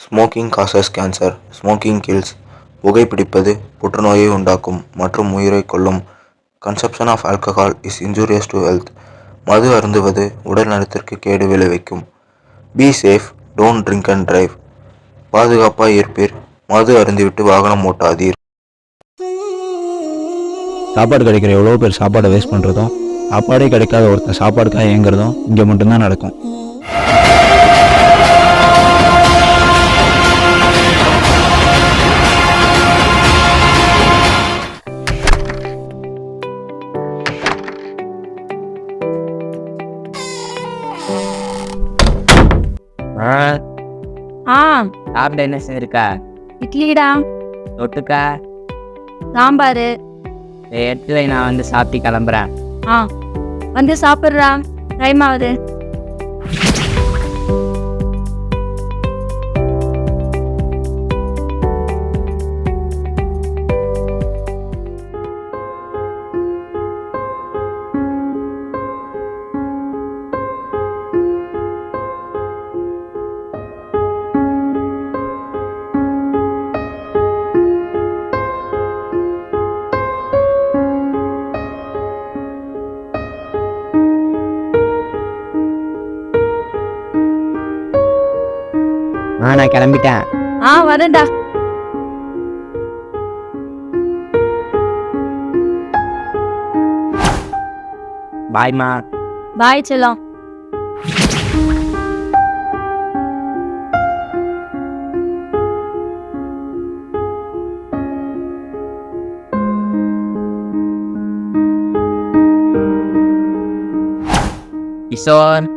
Smoking causes cancer. Smoking kills. புகைப்பிடிப்பது புற்றுநோயை உண்டாக்கும் மற்றும் உயிரை கொல்லும். Consumption of alcohol is injurious to health. மது அருந்துவது உடல் நலத்திற்கு கேடு விளைவிக்கும். Be safe, don't drink and drive. பாதுகாப்பாக இருப்பீர், மது அருந்திவிட்டு வாகனம் ஓட்டாதீர். சாப்பாடு கிடைக்கிற எவ்வளோ பேர் சாப்பாடை வேஸ்ட் பண்ணுறதும், சாப்பாடே கிடைக்காத ஒருத்தன் சாப்பாடுக்காக இயங்குறதும் இங்கே மட்டும்தான் நடக்கும். சாப்பிட என்ன இருக்கா? இட்லிடா. தொட்டுக்கா? சாம்பாரு. எடுத்து நான் வந்து சாப்பிட்டு கிளம்புறேன். வந்து சாப்பிட்றா, டைம் ஆகுது. நான் கிளம்பிட்டேன். வரேன்டா. பாய்மா. பாய் செல்லம். கிஷோர்.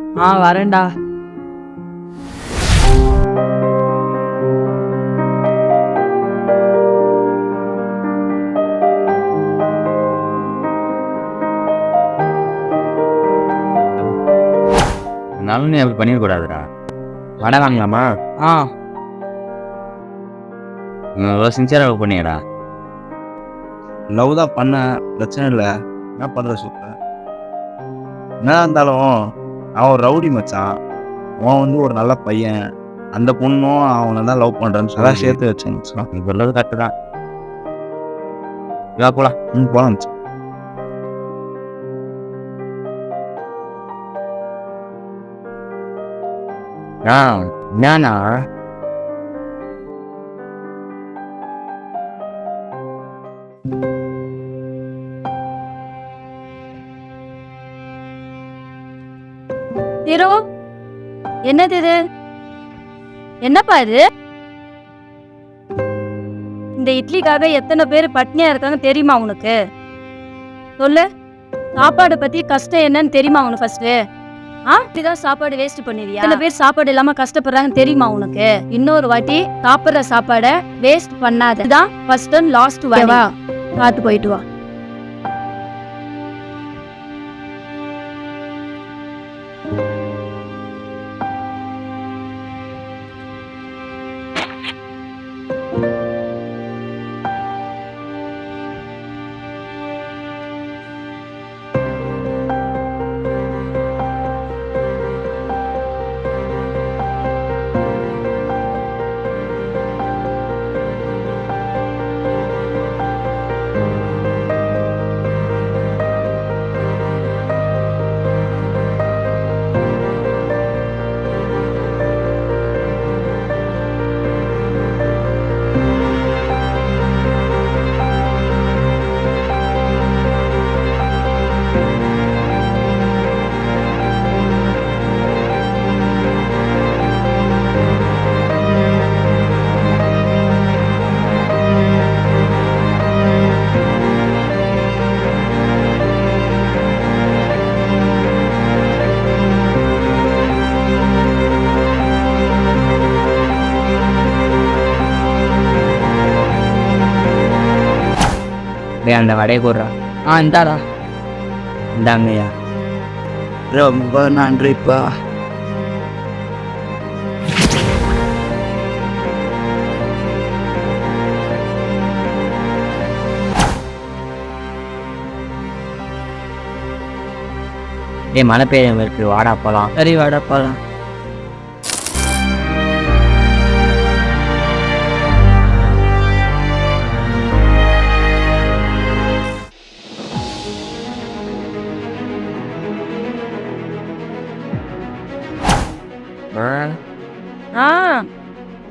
வரேன்டா. நீ அப்படி பண்ணிடக்கூடாதுடா. வடை வாங்கலாமா? சின்சியராக லவ் பண்ணியடா. லவ் தான் பண்ண, பிரச்சனை இல்லை. என்ன பண்ணுற சூப்பர். என்ன இருந்தாலும் அவன் ஒரு ரவுடி மச்சான். அவன் வந்து ஒரு நல்ல பையன். அந்த பொண்ணும் அவனை தான் லவ் பண்ணுறான்னு சொல்லி சேர்த்து வச்சேன் மச்சான். நீ சொல்றது கரெக்டு தான். இவா போகலாம். போகலாம் மச்சான். என்னண்ணா? திரு, என்னது இது? என்னப்பா இது? இந்த இட்லிக்காக எத்தனை பேர் பட்னியா இருக்காங்க தெரியுமா உனக்கு? சொல்லு. சாப்பாடு பத்தி கஷ்டம் என்னன்னு தெரியுமா உனக்கு? ஃபர்ஸ்ட் இப்படிதான் சாப்பாடு வேஸ்ட் பண்ணிடுறியா? எத்தனை பேர் சாப்பாடு இல்லாம கஷ்டப்படுறாங்க தெரியுமா உனக்கு? இன்னொரு வாட்டி சாப்பிடுற சாப்பாடை வேஸ்ட் பண்ணாத. இதுதான் ஃபர்ஸ்ட் அண்ட் லாஸ்ட். வா, பார்த்து போயிட்டு வா. அந்த வடையை போடுறா. இந்தாடா. இந்தாங்கய்யா. ரொம்ப நன்றிப்பா. மழை பெய்யும் இருக்கு, வாடா போலாம். சரி, வாடா போலாம்.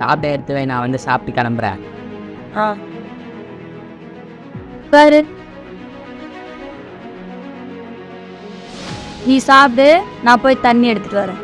சாப்பிட எடுத்து வை, நான் வந்து சாப்பிட்டு கிளம்புறேன். பாரு, நீ சாப்பிடு, நான் போய் தண்ணி எடுத்துட்டு வரேன்.